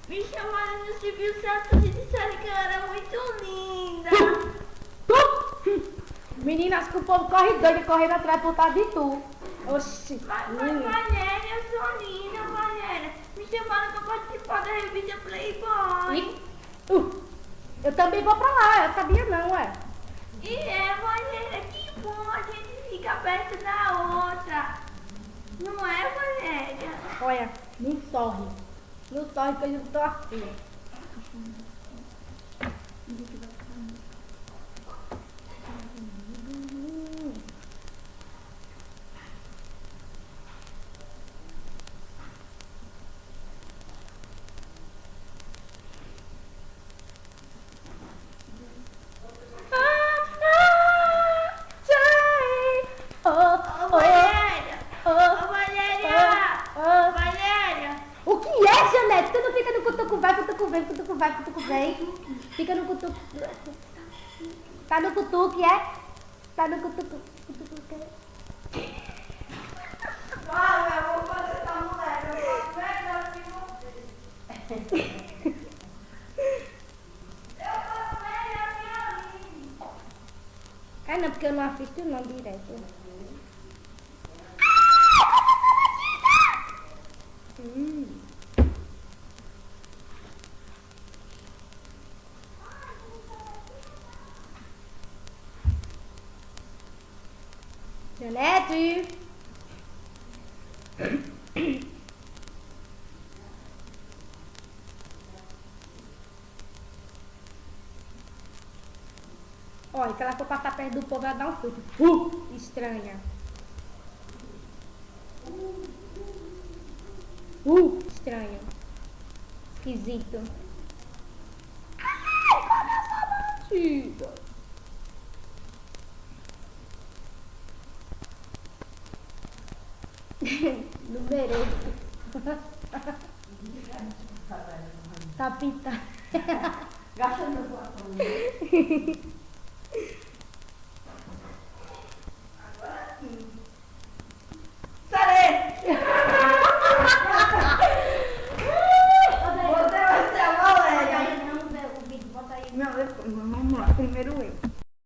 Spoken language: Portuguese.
Me chamaram no Silvio Santos e disseram que eu era muito linda. Meninas, que o povo corre doido, correndo atrás por trás de tu. Oxi. Mas Valéria, eu sou linda, Valéria. Me chamaram pra participar da revista Playboy. Eu também vou pra lá, eu sabia não, ué. E Valéria, que bom, a gente fica perto da outra. Não é, Valéria? Olha, não sorre. Não sorre que eu não tô afim. Valéria! Valéria! Valéria! O que é, Janete? Tu não fica no cutuco vai, cutuco vem, cutuco vai, cutuco vem. Fica no cutuco. Tá no cutuque, é? Tá no cutuco. Cutuco, é? Vai, eu vou fazer essa mulher. Eu faço melhor que você. Eu faço melhor que a Aline. Ah, não, porque eu não assisto não direto. Janete! Olha, se ela for passar perto do povo, ela dá um susto. Estranha. Estranho. Esquisito. Ai, como eu sou bandida. Não mereço. Tá pintado. Gasta meu batom.